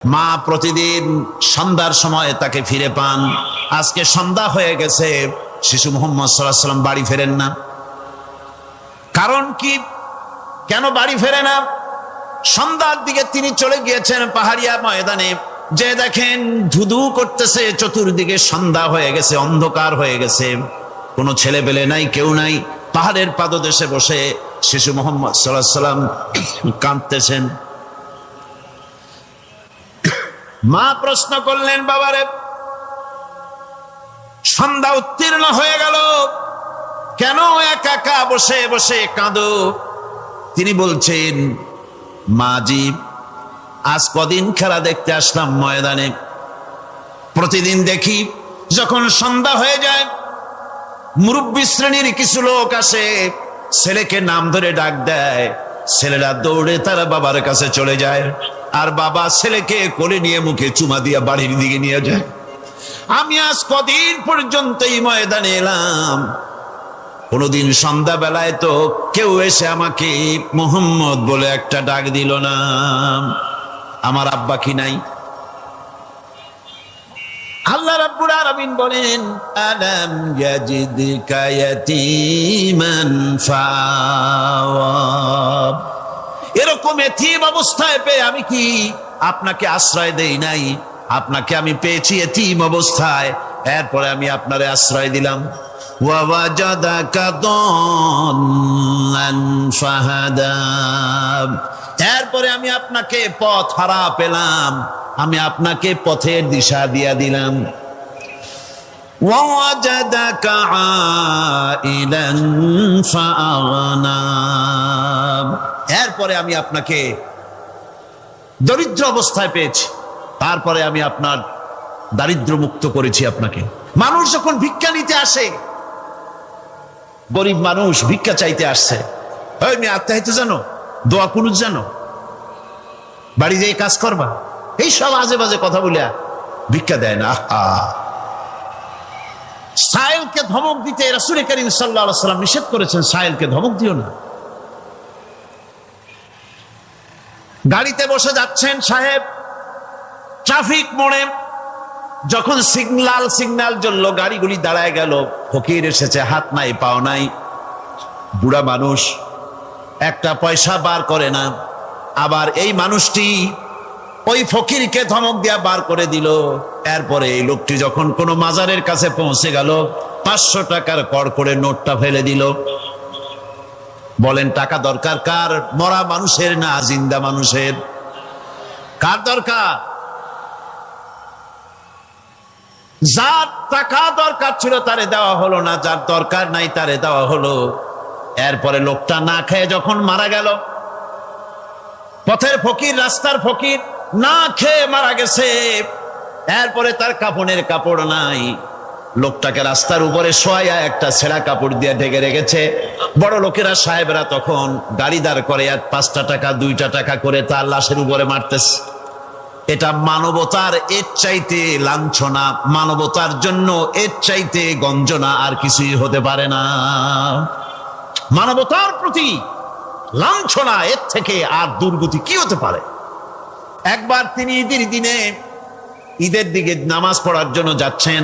মা প্রতিদিন সন্ধ্যার সময় তাকে ফিরে পান। আজকে সন্ধ্যা হয়ে গেছে, শিশু মুহাম্মদ সাল্লাল্লাহু আলাইহি ওয়াসাল্লাম বাড়ি ফেরেন না। কারণ কি, কেন বাড়ি ফেরে না? সন্ধ্যার দিকে তিনি চলে গিয়েছেন পাহাড়িয়া ময়দানে, যে দেখেন ধুধু করতেছে চতুর্দিকে, সন্ধ্যা হয়ে গেছে, অন্ধকার হয়ে গেছে, কোনো ছেলে পেলে নাই, কেউ নাই। পাহাড়ের পাদদেশে বসে শিশু মুহাম্মদ সাল্লাল্লাহু আলাইহি ওয়াসাল্লাম কাঁদতেছেন। মা প্রশ্ন করলেন, বাবারে সন্ধ্যা উত্তীর্ণ হয়ে গেল, কেন একা একা বসে বসে কাঁদো? তিনি বলছেন, মাজি আজ কদিন খেলা দেখতে আসলাম ময়দানে, প্রতিদিন দেখি যখন সন্ধ্যা হয়ে যায় মুরব্বী শ্রেণীর কিছু লোক আসে, ছেলেকে নাম ধরে ডাক দেয়, ছেলেরা দৌড়ে তারা বাবার কাছে চলে যায়, আর বাবা ছেলেকে কোলে নিয়ে মুখে চুমা দিয়া বাড়ির দিকে নিয়ে যায়। আমি আজ কদিন পর্যন্ত এই ময়দানে এলাম, কোনদিন সন্ধ্যা বেলায় তো কেউ এসে আমাকে মুহাম্মদ বলে একটা ডাক দিল না। আমার আব্বা কি নাই? আল্লাহ রাব্বুল আলামিন বলেন, আলাম ইয়াজিদকা ইয়াতীমান ফাওয়া, এরকম এতিম অবস্থায় পেয়ে আমি কি আপনাকে আশ্রয় দেই নাই? আপনাকে আমি পেয়েছি এতিম অবস্থায়, এরপরে আমি আপনারে আশ্রয় দিলাম। ওয়াওয়াজাদাকা দাল্লান ফাহাদা, এরপরে আমি আপনাকে পথ হারা পেলাম, আমি আপনাকে পথের দিশা দিয়া দিলাম। ওয়াওয়াজাদাকা আইলান ফাআগনা, এরপরে আমি আপনাকে দরিদ্র অবস্থায় পেয়েছি, তারপরে আমি আপনার দারিদ্র মুক্ত করেছি আপনাকে। মানুষ যখন ভিক্ষা নিতে আসে, গরিব মানুষ ভিক্ষা চাইতে আসছে, ওই মেয়ে আত্মাহিত জানো, দোয়া কুনুত জানো, বাড়ি যেয়ে কাজ করবা, এই সব আজে বাজে কথা বলে ভিক্ষা দেয় না। সাইলকে ধমক দিতে রাসূল করিম সাল্লাল্লাহু আলাইহি ওয়াসাল্লাম নিষেধ করেছেন, সাইলকে ধমক দিও না। গাড়িতে বসে যাচ্ছেন সাহেব, ট্রাফিক মোড়ে যখন সিগন্যাল জ্বললো, গাড়িগুলি দাঁড়ায় গেল, ফকির এসেছে, হাত নাই পাও নাই, বুড়া মানুষ, একটা পয়সা বার করে না। আবার এই মানুষটি ওই ফকিরকে ধমক দিয়া বার করে দিল। এরপরে এই লোকটি যখন কোনো মাজারের কাছে পৌঁছে গেল, 500 টাকার কড়কড়ে নোটটা ফেলে দিল। বলেন টাকা দরকার কার? মরা মানুষের না জিন্দা মানুষের? কার দরকার? যার টাকা দরকার ছিল তারে দেওয়া হলো না, যার দরকার নাই তারে দেওয়া হলো। এরপরে লোকটা না খেয়ে যখন মারা গেল, পথের ফকির, রাস্তার ফকির, না খেয়ে মারা গেছে। এরপরে তার কাফনের কাপড় নাই, লোকটাকে রাস্তার উপরে শোয়া একটা ছেঁড়া কাপড় দিয়ে ঢেকে রেখেছে। বড় লোকেরা, সাহেবরা তখন গাড়ি দাঁড় করে আর 5টা টাকা 2টা টাকা করে তার লাশের উপরে মারতেছে। এটা মানবতার এর চাইতে লাঞ্ছনা, মানবতার জন্য এর চাইতে গঞ্জনা আর কিছুই হতে পারে না। মানবতার প্রতি লাঞ্ছনা, এর থেকে আর দুর্গতি কি হতে পারে? একবার তিনি ঈদের দিকে নামাজ পড়ার জন্য যাচ্ছেন,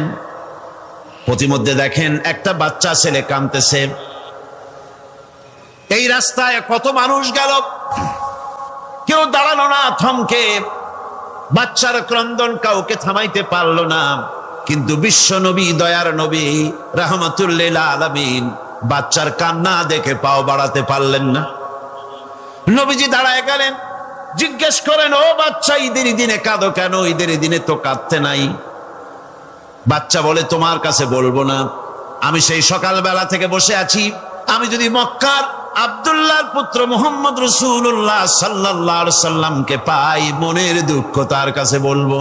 প্রতিমধ্যে দেখেন একটা বাচ্চা ছেলে কাঁদতেছে। এই রাস্তায় কত মানুষ গেল, কেউ দাঁড়ালো না থমকে, বাচ্চার ক্রন্দন কাউকে থামাইতে পারলো না। কিন্তু বিশ্ব নবী, দয়ার নবী রাহমাতুল লিল আলামিন বাচ্চার কান্না দেখে পাও বাড়াতে পারলেন না। নবীজি দাঁড়ায় গেলেন, জিজ্ঞেস করেন, ও বাচ্চা, ঈদের দিনে কাঁদো কেন? ঈদের দিনে তো কাঁদতে নাই। বাচ্চা বলে, তোমার কাছে বলবো না, আমি সেই সকালবেলা থেকে বসে আছি, আমি যদি মক্কার আব্দুল্লাহর পুত্র মুহাম্মদ রাসূলুল্লাহ সাল্লাল্লাহু আলাইহি সাল্লামকে পাই, মনের দুঃখ তার কাছে বলবো।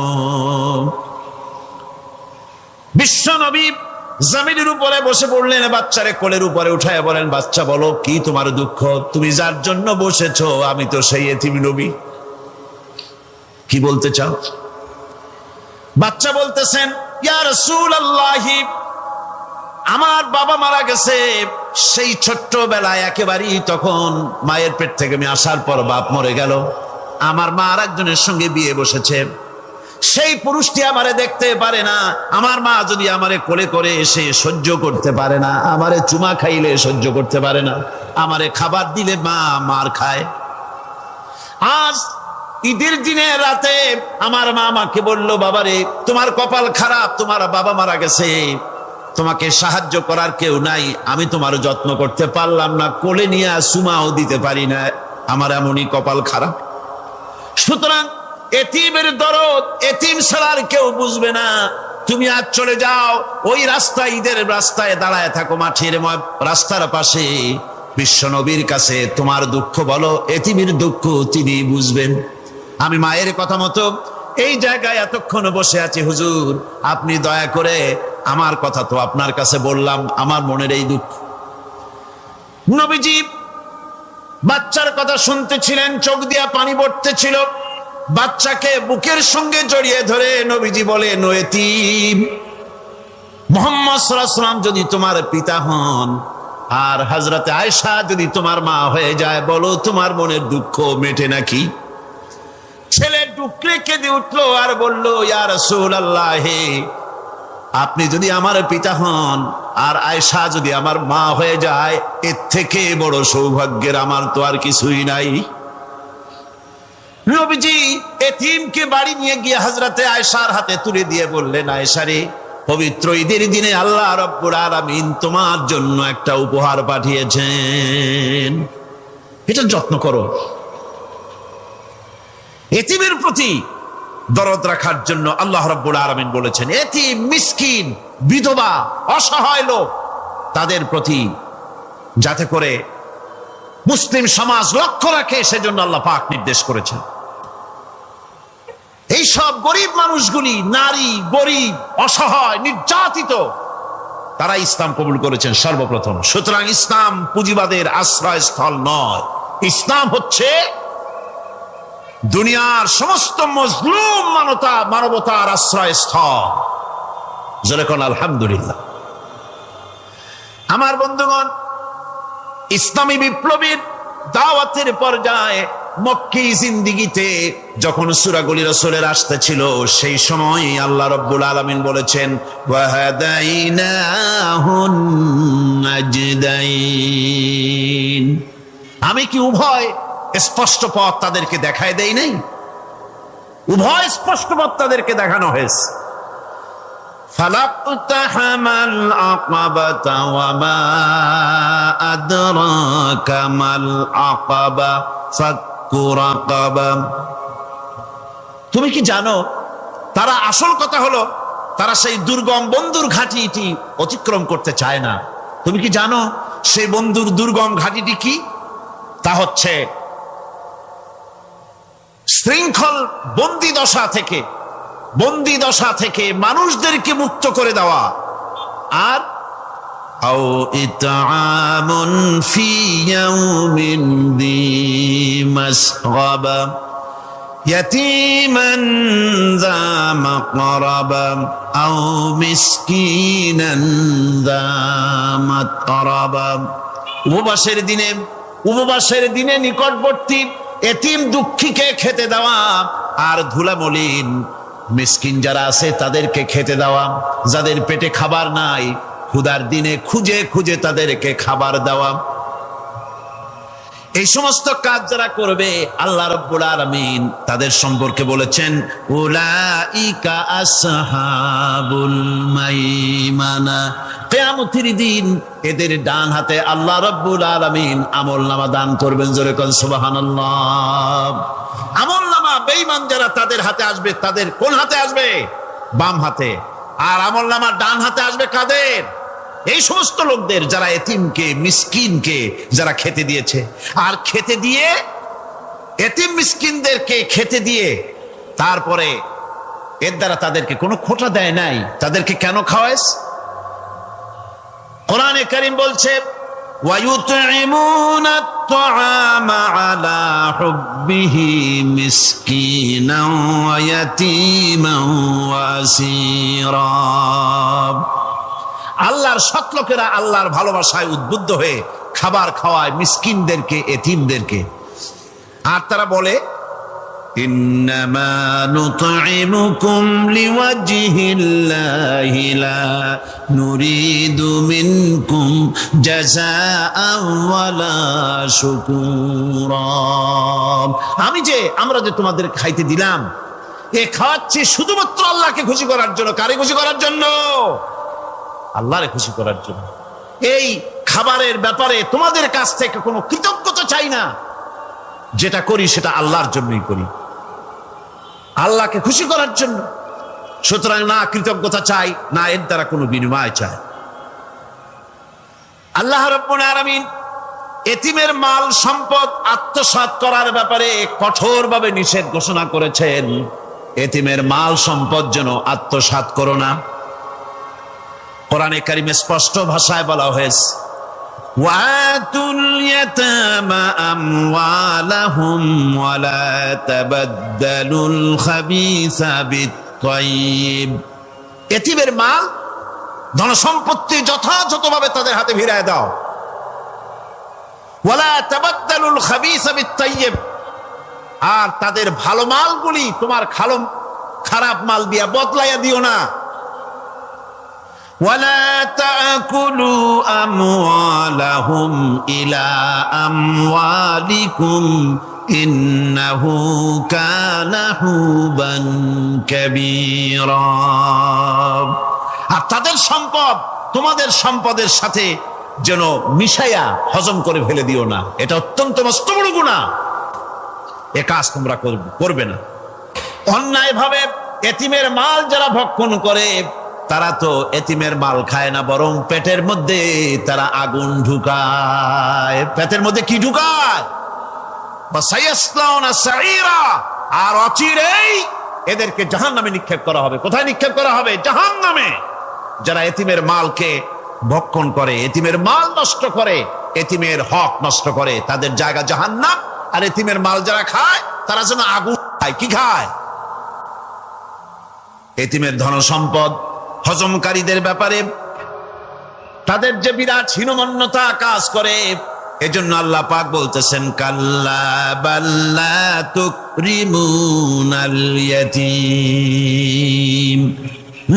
বিশ্ব নবী জমিনের উপরে বসে পড়লেন, বাচ্চারে কোলের উপরে উঠায় বলেন, বাচ্চা বলো কি তোমার দুঃখ? তুমি যার জন্য বসেছো আমি তো সেই এতিম নবী, কি বলতে চাও? বাচ্চা বলতেছেন, ইয়া রাসূলুল্লাহ, আমার বাবা মারা গেছে, সেই ছোট্টবেলায় একেবারেই তখন মায়ের পেট থেকে আমি আসার পর বাপ মরে গেল, আমার মা আর একজনের সঙ্গে বিয়ে বসেছে, সেই পুরুষটি আমারে দেখতে পারে না, আমার মা যদি আমারে কোলে করে এসে সহ্য করতে পারে না, আমারে চুমা খাইলে সহ্য করতে পারে না, আমারে খাবার দিলে মা মার খায়। আজ ঈদের দিনে রাতে আমার মা আমাকে বলল, বাবারে তোমার কপাল খারাপ, তোমার বাবা মারা গেছে, তোমাকে সাহায্য করার কেউ নাই, আমি তোমার যত্ন করতে পারলাম না, কোলে নিয়ে চুমাও দিতে পারি না, আমার এমনই কপাল খারাপ। সুতরাং এতিমের দরদ এতিম ছাড়া আর কেউ বুঝবে না। তুমি আজ চলে যাও, ওই রাস্তায়, ঈদের রাস্তায় দাঁড়ায় থাকো, মাঠের রাস্তার পাশে, বিশ্ব নবীর কাছে তোমার দুঃখ বলো, এতিমের দুঃখ তিনি বুঝবেন। আমি মায়ের কথা মতো এই জায়গায় এতক্ষণ বসে আছি, হুজুর আপনি দয়া করে, আমার কথা তো আপনার কাছে বললাম, আমার মনের এই দুঃখ। নবীজি বাচ্চার কথা শুনতেছিলেন, চোখ দিয়া পানি পড়তেছিল, বাচ্চাকে বুকের সঙ্গে জড়িয়ে ধরে নবীজি বলেন, ও এতিম, মুহাম্মদ সাল্লাল্লাহু আলাইহি ওয়াসাল্লাম যদি তোমার পিতা হন আর হযরতে আয়েশা যদি তোমার মা হয়ে যায়, বলো তোমার মনের দুঃখ মেটে নাকি? ছেলে ডুকরে কেঁদে উঠলো আর বলল, ইয়া রাসূলুল্লাহ, হে আপনি যদি আমার পিতা হন আর আয়েশা যদি আমার মা হয়ে যায়, এর থেকে বড় সৌভাগ্যের আমার তো আর কিছুই নাই। নবীজি এতিমকে বাড়ি নিয়ে গিয়ে হযরতে আয়েশার হাতে তুলে দিয়ে বললেন, আয়েশা রে, পবিত্র ঈদের দিনে আল্লাহ রাব্বুল আলামিন তোমার জন্য একটা উপহার পাঠিয়েছেন, এটা যত্ন করো। এতিমের প্রতি দরদ রাখার জন্য আল্লাহ রাব্বুল আলামিন বলেছেন, এতিম, মিসকিন, বিধবা, অসহায় লোক, তাদের প্রতি যাতে করে মুসলিম সমাজ লক্ষ্য রাখে, সেজন্য আল্লাহ পাক নির্দেশ করেছেন। এইসব গরিব মানুষগুলি, নারী, গরিব, অসহায়, নির্যাতিত, তারা ইসলাম কবুল করেছেন সর্বপ্রথম। সুতরাং ইসলাম পুঁজিবাদের আশ্রয়স্থল নয়, ইসলাম হচ্ছে দুনিয়ার সমস্ত মজলুম মানবতার আশ্রয়স্থল। যেরকম আলহামদুলিল্লাহ। আমার বন্ধুগণ, ইসলামী বিপ্লবীর দাওয়াতের পর্যায়ে মক্কি জিন্দিগিতে যখন সূরাগুলি রাসূলের আসতেছিল, সেই সময় আল্লাহ রাব্বুল আলামিন বলেছেন, ওয়াহাদাইনাহুন নাজদাইন, আমি কি উভয় স্পষ্ট পথ তাদেরকে দেখায় দেই নাই? উভয় স্পষ্ট পথ তাদেরকে দেখানো হয়েছে। ফালাকতাহামাল আকাবাতা ওয়া মা আদরাকা মাল আকাবা ফাক্কু রাকাবা। তুমি কি জানো, তারা, আসল কথা হলো তারা সেই দুর্গম বন্ধুর ঘাঁটিটি অতিক্রম করতে চায় না। তুমি কি জানো সেই বন্ধুর দুর্গম ঘাঁটিটি কি? তা হচ্ছে শৃঙ্খল বন্দি দশা থেকে মানুষদেরকে মুক্ত করে দেওয়া, আর আও ইতআমুন ফি ইয়াউমিন যী মাসগাবা ইয়াতীমান যা মাকরাবা আও মিসকিনান যা মাতরাবা। উপবাসের দিনে নিকটবর্তী এতিম দুঃখীকে খেতে দেওয়া, আর ধুলামলিন মিসকিন যারা আছে তাদেরকে খেতে দেওয়া, যাদের পেটে খাবার নাই ক্ষুধার দিনে খুঁজে খুঁজে তাদেরকে খাবার দেওয়া। এই সমস্ত কাজ যারা করবে, আল্লাহ রাব্বুল আলামিন তাদের সম্পর্কে বলেছেন, উলাইকা আসহাবুল মাইমানা, কিয়ামতের দিন এদের ডান হাতে আল্লাহ রাব্বুল আলামিন আমলনামা দান করবেন। জোরে কোন সুবহানাল্লাহ। আমলনামা বেঈমান যারা তাদের হাতে আসবে, তাদের কোন হাতে আসবে? বাম হাতে। আর আমলনামা ডান হাতে আসবে কাদের? এই সমস্ত লোকদের যারা এতিমকে, মিসকিনকে যারা খেতে দিয়েছে। আর খেতে দিয়ে, এতিম মিসকিনদেরকে খেতে দিয়ে তারপরে এর দ্বারা তাদেরকে কোনো খোঁটা দেয় নাই। তাদেরকে কেন খাওয়াস? কোরআনে কারীম বলছে, وَيُطْعِمُونَ الطَّعَامَ عَلَى حُبِّهِ مِسْكِينًا وَيَتِيمًا وَأَسِيرًا। আল্লাহর সৎ লোকেরা আল্লাহর ভালোবাসায় উদ্বুদ্ধ হয়ে খাবার খাওয়ায় মিসকিনদেরকে, এতিমদেরকে। আর তারা বলে, ইন্নামা নুতঈমুকুম লিওয়াজহিল্লাহি লা নুরিদু মিনকুম জাযাআন ওয়ালা শুকুরা। আমরা যে তোমাদের খাইতে দিলাম, এ খাওয়াচ্ছি শুধুমাত্র আল্লাহকে খুশি করার জন্য। কারে খুশি করার জন্য? আল্লাহরে খুশি করার জন্য। এই খাবারের ব্যাপারে তোমাদের কাছ থেকে কোনো কৃতজ্ঞতা চাই না। যেটা করি সেটা আল্লাহর জন্যই করি, আল্লাহকে খুশি করার জন্য। সুতরাং না কৃতজ্ঞতা চাই, না এর দ্বারা কোনো বিনিময় চাই। আল্লাহ রাব্বুল আলামিন এতিমের মাল সম্পদ আত্মসাৎ করার ব্যাপারে কঠোরভাবে নিষেধ ঘোষণা করেছেন। এতিমের মাল সম্পদ যেন আত্মসাৎ করো না। কোরআনে কারিমে স্পষ্ট ভাষায় বলা হয়েছে, ওয়াতুল ইয়াতামা আমওয়ালাহুম ওয়ালা তাবাদদালুল খাবিসা বিত-তাইয়্যিব। এতিমের মাল ধন সম্পত্তি যথাযথভাবে তাদের হাতে ফিরিয়ে দাও। ওয়ালা তাবাদদালুল খাবিসা বিত-তাইয়্যিব, আর তাদের ভালো মালগুলি তোমার খারাপ মাল দিয়া বদলাইয়া দিও না। ওয়ালা তাকুলু আমওয়ালাহুম ইলা আমওয়ালিকুম ইন্নাহু কানা হুবান কাবীরা। আর তাদের সম্পদ তোমাদের সম্পদের সাথে যেন মিশাইয়া হজম করে ফেলে দিও না। এটা অত্যন্ত মস্ত বড় গুনাহ। এ কাজ তোমরা করবে না। অন্যায়ভাবে এতিমের মাল যারা ভক্ষণ করে, তারা তো এতিমের মাল খায় না, বরং পেটের মধ্যে তারা আগুন ঢুকায়। পেটের মধ্যে কি ঢুকায়? সায়াসলাউনা সাঈরা। আর অচিরেই এদেরকে জাহান্নামে নিক্ষেপ করা হবে। কোথায় নিক্ষেপ করা হবে? জাহান্নামে। যারা এতিমের মালকে ভক্ষণ করে, এতিমের মাল নষ্ট করে, এতিমের হক নষ্ট করে, তাদের জায়গা জাহান্নাম। আর এতিমের মাল যারা খায়, তারা যেন আগুন খায়। কি খায়? এতিমের ধন সম্পদ হজমকারীদের ব্যাপারে তাদের যে বিরাট হীনমন্যতা কাজ করে, এজন্য আল্লাহ পাক বলতেছেন, কাল্লা বাল্লা তুকরিমুনাল ইয়াতীম।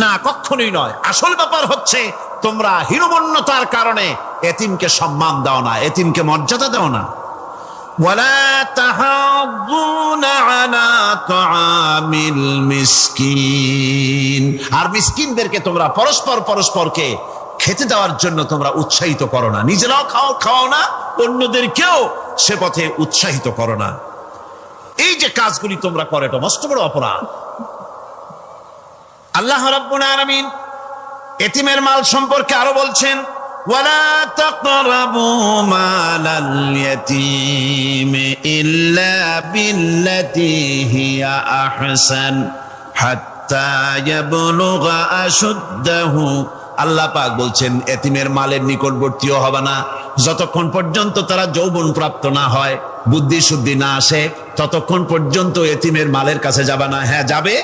না, কখনোই নয়। আসল ব্যাপার হচ্ছে তোমরা হীনমন্যতার কারণে এতিমকে সম্মান দাও না, এতিমকে মর্যাদা দাও না। ولا تحاضون على طعام المسكين। আর মিসকিনদেরকে তোমরা পরস্পরকে খেতে দেওয়ার জন্য তোমরা উৎসাহিত করো না। নিজেরাও খাও না, অন্যদেরকেও সে পথে উৎসাহিত করো না। এই যে কাজগুলি তোমরা করো, এটা মস্ত বড় অপরাধ। আল্লাহ রাব্বুল আলামিন এতিমের মাল সম্পর্কে আরো বলছেন, ولا تقربوا مال اليتيم إلا بالتي هي أحسن حتى يبلغ أشده। আল্লাহ পাক বলছেন, এতিমের মালের নিকটবর্তীও হবে না যতক্ষণ পর্যন্ত তারা যৌবন প্রাপ্ত না হয়, বুদ্ধি শুদ্ধি না আসে, ততক্ষণ পর্যন্ত এতিমের মালের কাছে যাবে না। হ্যাঁ, যাবে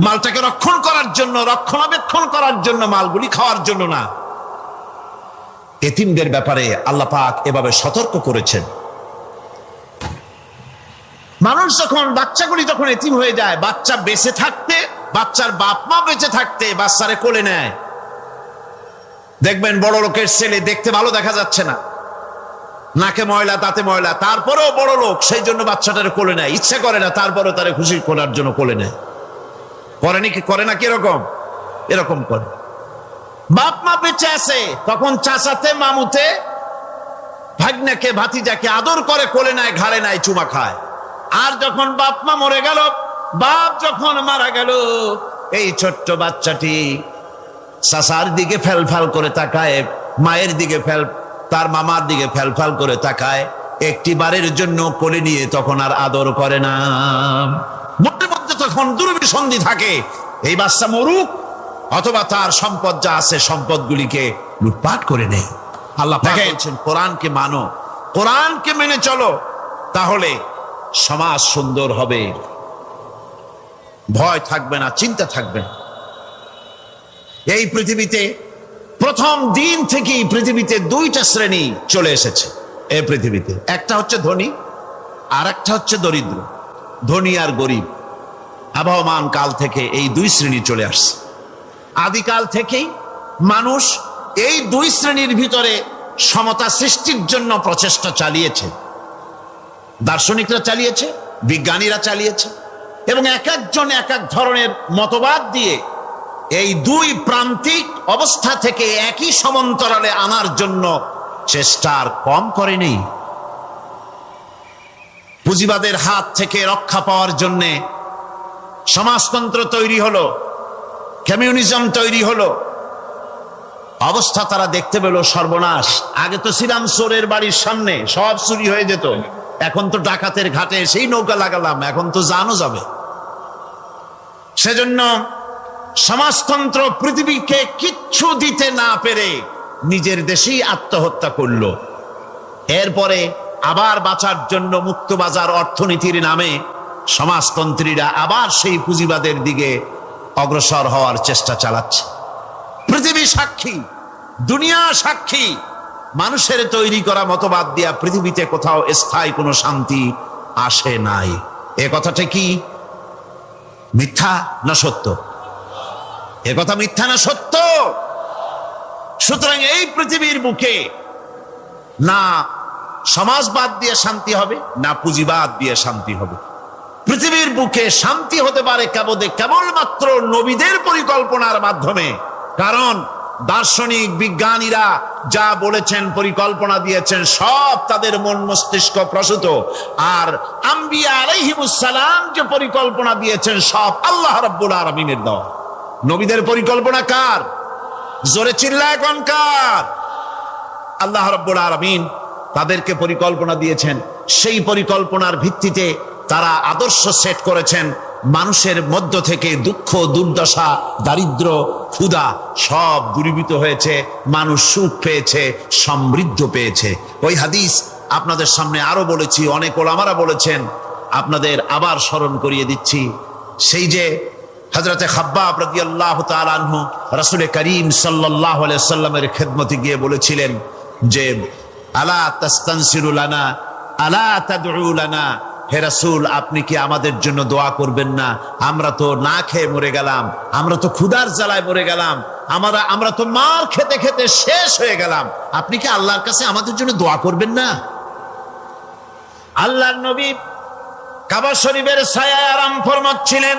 মালটাকে রক্ষণ করার জন্য, রক্ষণাবেক্ষণ করার জন্য, মালগুলি খাওয়ার জন্য না। এতিমদের ব্যাপারে আল্লাহ পাক এভাবে সতর্ক করেছেন। মানুষ যখন, বাচ্চাগুলি যখন এতিম হয়ে যায়, বাচ্চা বেঁচে থাকতে, বাচ্চার বাপ মা বেঁচে থাকতে বাচ্চারে কোলে নেয়। দেখবেন বড় লোকের ছেলে দেখতে ভালো দেখা যাচ্ছে না, নাকে ময়লা, তাতে ময়লা, তারপরেও বড় লোক, সেই জন্য বাচ্চাটারে কোলে নেয়। ইচ্ছা করে না, তারপরে তারে খুশি করার জন্য কোলে নেয়। করে না কিরকম? এরকম করে। বাপ মা বেঁচে আছে, তখন চাচাতে মামুতে ভাগ্নাকে ভাতিজাকে আদর করে কোলে নেয়, ঘাড়ে নেয়, চুমা খায়। আর যখন বাপ মা মরে গেল, বাপ যখন মারা গেল, এই ছোট্ট বাচ্চাটি চাচার দিকে ফেলফাল করে তাকায়, মায়ের দিকে তার মামার দিকে ফেলফাল করে তাকায়। একটি বারের জন্য কোলে নিয়ে তখন আর আদর করে না। মনের মধ্যে তখন দুর্বিসন্ধি থাকে, এই বাচ্চা মরুক অথবা তার সম্পদ যা আছে সম্পদগুলিকে লুটপাট করে নেই। আল্লাহ পাক বলছেন, কোরআনকে মানো, কোরআনকে মেনে চলো, তাহলে সমাজ সুন্দর হবে, ভয় থাকবে না, চিন্তা থাকবে না। এই পৃথিবীতে প্রথম দিন থেকেই পৃথিবীতে দুইটা শ্রেণী চলে এসেছে। এই পৃথিবীতে একটা হচ্ছে ধনী, আর একটা হচ্ছে দরিদ্র। ধনী আর গরিব আবহমান কাল থেকে এই দুই শ্রেণী চলে আসছে। আদিকাল থেকেই মানুষ এই দুই শ্রেণীর ভিতরে সমতা সৃষ্টির জন্য প্রচেষ্টা চালিয়েছে। দার্শনিকরা চালিয়েছে, বিজ্ঞানীরা চালিয়েছে, এবং এক একজন এক এক ধরনের মতবাদ দিয়ে এই দুই প্রান্তিক অবস্থা থেকে একই সমান্তরালে আনার জন্য চেষ্টা আর কম করেনি। পুঁজিবাদের হাত থেকে রক্ষা পাওয়ার জন্য সমাজতন্ত্র তৈরি হলো, কমিউনিজম তৈরি হলো। অবস্থা তারা দেখতে পেল সর্বনাশ। আগে তো ছিলাম চোরের বাড়ির সামনে, সব চুরি হয়ে যেত। এখন তো ডাকাতের ঘাটে সেই নৌকা লাগালাম, এখন তো জানো যাবে। সেজন্য সমাজতন্ত্র পৃথিবীকে কিচ্ছু দিতে না পেরে নিজের দেশেই আত্মহত্যা করলো। এরপরে আবার বাঁচার জন্য মুক্তবাজার অর্থনীতির নামে সমাজতন্ত্রীরা আবার সেই পুঁজিবাদের দিকে অগ্রসর হওয়ার চেষ্টা চালাচ্ছে। পৃথিবী সাক্ষী, দুনিয়া সাক্ষী, মানুষের তৈরি করা মতবাদ দিয়া পৃথিবীতে কোথাও স্থায়ী কোনো শান্তি আসে নাই। এ কথাটা কি মিথ্যা না সত্য? এ কথা মিথ্যা না সত্য? সুতরাং এই পৃথিবীর বুকে না সমাজবাদ দিয়ে শান্তি হবে, না পুঁজিবাদ দিয়ে শান্তি হবে। পৃথিবীর বুকে শান্তি হতে পারে কেবলমাত্র নবীদের পরিকল্পনার মাধ্যমে। কারণ দার্শনিক বিজ্ঞানীরা যা বলেছেন, পরিকল্পনা দিয়েছেন, সব তাদের মন মস্তিষ্ক প্রসূত। আর আম্বিয়া আলাইহিমুস সালাম যে পরিকল্পনা দিয়েছেন, সব আল্লাহ রাব্বুল আলামিনের দেওয়া। নবীদের পরিকল্পনা কার? জোরে চিল্লায় কোন কার? আল্লাহ রাব্বুল আলামিন তাদেরকে পরিকল্পনা দিয়েছেন। সেই পরিকল্পনার ভিত্তিতে তারা আদর্শ সেট করেছেন। মানুষের মধ্য থেকে দুঃখ, দুর্দশা, দারিদ্র, ক্ষুধা সব দূরীভূত হয়েছে। মানুষ সুখ পেয়েছে, সমৃদ্ধ পেয়েছে। ওই হাদিস আপনাদের সামনে আরো বলেছি, অনেক ওলামারা বলেছেন, আপনাদের আবার স্মরণ করিয়ে দিচ্ছি। সেই যে হযরতে খাব্বাব রাদিয়াল্লাহু তাআলা আনহু রাসূল করিম সাল্লাল্লাহু আলাইহি সাল্লামের খেদমতে গিয়ে বলেছিলেন যে আলা তাস্তানসিরু লানা, আলা তাদউ লানা, হে রাসূল আপনি কি আমাদের জন্য দোয়া করবেন না? আমরা তো না খেয়ে মরে গেলাম, আমরা তো ক্ষুধার জ্বালায় মরে গেলাম, আমরা তো মার খেতে খেতে শেষ হয়ে গেলাম। আপনি কি আল্লাহর কাছে আমাদের জন্য দোয়া করবেন না? আল্লাহর নবী কাবা শরীফের ছায়ায় আরাম ফরমাচ্ছিলেন।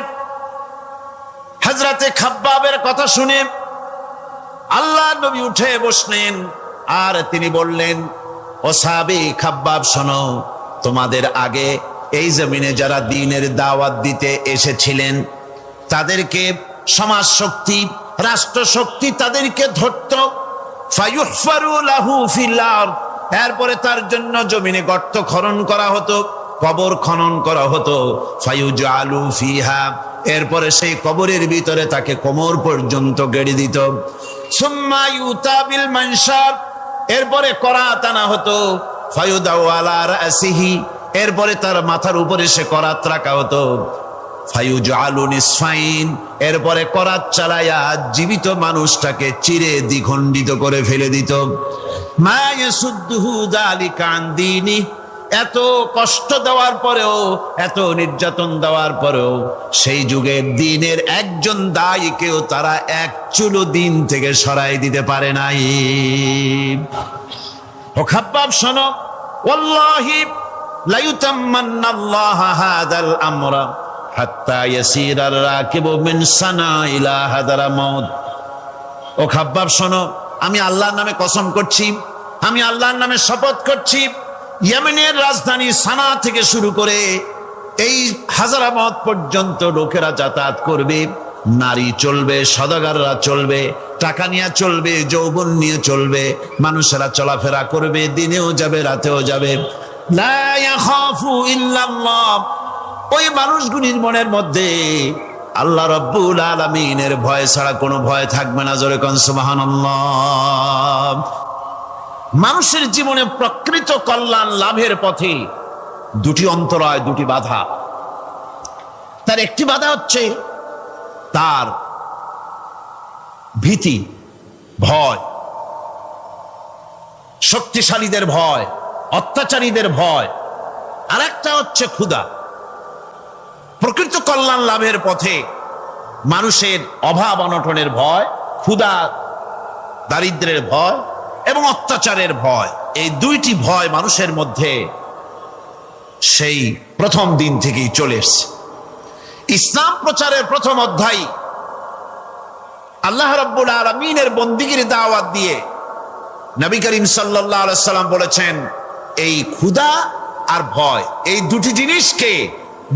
হযরতে খাব্বাবের কথা শুনে আল্লাহর নবী উঠে বসলেন আর তিনি বললেন, ও সাহাবী খাব্বাব শোনো, তোমাদের আগে এই জমিনে যারা দ্বীনের দাওয়াত দিতে এসেছিলেন তাদেরকে সমাজ শক্তি, রাষ্ট্র শক্তি তাদেরকে ধরত। ফায়ুহফারু লাহু ফিল আরদ, এরপরে তার জন্য জমিনে গর্ত খনন করা হতো, কবর খনন করা হতো। ফায়ুজআলু ফিহা, এরপরে সেই কবরের ভিতরে তাকে কোমর পর্যন্ত গেড়ে দিত। সুম্মা ইউতা বিল মানশার, এরপরে করাত আনা হতো। ফায়ুদাউ আলা রাসিহি, এরপরে তার মাথার উপরে সে করাত রাখা হতো। ফায়ুজআলু নিসফাইন, এরপরে করাত চালায়া জীবিত মানুষটাকে চিরে দ্বিখণ্ডিত করে ফেলে দিত। মা ইয়াসুদ্দুহু যালিকা আন দীনি, এত কষ্ট দেওয়ার পরেও, এত নির্যাতন দেওয়ার পরেও সেই যুগে দ্বীনের একজন দায়ীকেও তারা এক চুলো দ্বীন থেকে সরাই দিতে পারে নাই। ও খাব্বাব শোনো, ওয়াল্লাহি লা ইউতাম্মান্নাল্লাহু হাযাল আমরা হাত্তা ইয়াসিরার রাকিবু মিন সানা ইলা হাদারামাউত। ও খাব্বাব শোনো, আমি আল্লাহর নামে কসম করছি, আমি আল্লাহর নামে শপথ করছি, ইয়েমেনের রাজধানী সানা থেকে শুরু করে এই হাজারামাউত পর্যন্ত লোকেরা যাতায়াত করবে, নারী চলবে, সদাগররা চলবে, টাকা নিয়ে চলবে, যৌবন নিয়ে চলবে, মানুষেরা চলাফেরা করবে, দিনেও যাবে রাতেও যাবে। লা ইয়াখাফু ইল্লাল্লাহ, ওই মানুষগুলির মনের মধ্যে আল্লাহ রাব্বুল আলামিনের ভয় ছাড়া কোনো ভয় থাকবে না। জোরে কোন সুবহানাল্লাহ। মানুষের জীবনে প্রকৃত কল্যাণ লাভের পথে দুটি অন্তরায়, দুটি বাধা। তার একটি বাধা হচ্ছে তার ভীতি, ভয়, শক্তিশালীদের ভয়, অত্যাচারীদের ভয়। আর একটা হচ্ছে ক্ষুধা। প্রকৃত কল্যাণ লাভের পথে মানুষের অভাব অনটনের ভয়, ক্ষুধা দারিদ্র্যের ভয় এবং অত্যাচারের ভয়, এই দুইটি ভয় মানুষের মধ্যে সেই প্রথম দিন থেকেই চলে এসছে। ইসলাম প্রচারের প্রথম অধ্যায় আল্লাহ রাব্বুল আলামিনের বন্দিগির দাওয়াত দিয়ে নবী করিম সাল্লাল্লাহু আলাইহি সাল্লাম বলেছেন, এই ক্ষুধা আর ভয়, এই দুটি জিনিসকে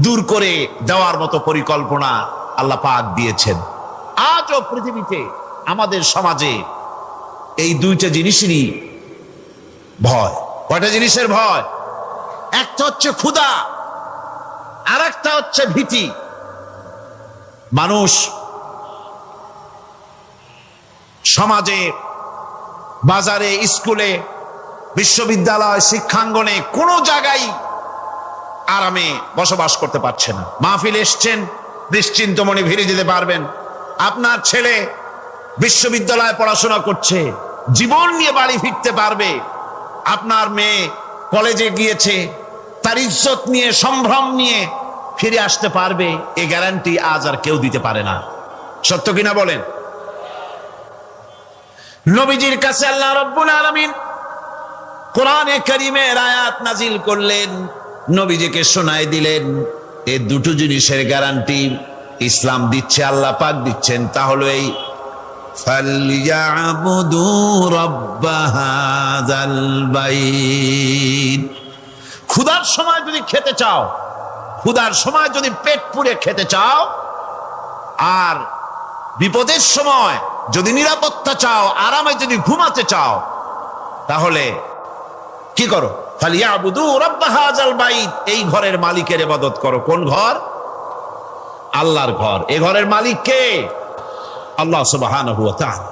দূর করে দেওয়ার মতো পরিকল্পনা আল্লাহ পাক দিয়েছেন। আজও পৃথিবীতে আমাদের সমাজে এই দুইটা জিনিসেরই ভয়। কয়টা জিনিসের ভয়? একটা হচ্ছে ক্ষুধা, আর একটা হচ্ছে ভীতি। মানুষ সমাজে, বাজারে, স্কুলে, বিশ্ববিদ্যালয়, শিক্ষাঙ্গনে কোনো জায়গায় আরামে বসবাস করতে পারছে না। মাহফিল এসছেন, নিশ্চিন্ত মনে ফিরে যেতে পারবেন। আপনার ছেলে বিশ্ববিদ্যালয়ে পড়াশোনা করছে, জীবন নিয়ে বাড়ি ফিরতে পারবে। আপনার মেয়ে কলেজে গিয়েছে, তার ইজ্জত নিয়ে, সম্ভ্রম নিয়ে ফিরে আসতে পারবে, এই গ্যারান্টি আজ আর কেউ দিতে পারে না। সত্য কিনা বলেন? নবীজির কাছে আল্লাহ রাব্বুল আলামিন কোরআনে কারীমের আয়াত নাজিল করলেন, নবীজিকে শোনায় দিলেন এই দুটো জিনিসের গ্যারান্টি ইসলাম দিচ্ছে, আল্লাহ পাক দিচ্ছেন। তাহলে এই ফালইয়াবুদু রাব্ব হাযাল বাইত, ক্ষুধার সময় যদি খেতে চাও, ক্ষুধার সময় যদি পেট পুরে খেতে চাও, আর বিপদের সময় যদি নিরাপত্তা চাও, আরামে যদি ঘুমাতে চাও, তাহলে কি করো? ফালইয়াবুদু রাব্ব হাযাল বাইত, এই ঘরের মালিকের ইবাদত করো। কোন ঘর? আল্লাহর ঘর। এই ঘরের মালিক কে? আল্লাহ সুবহানাহু ওয়া তাআলা।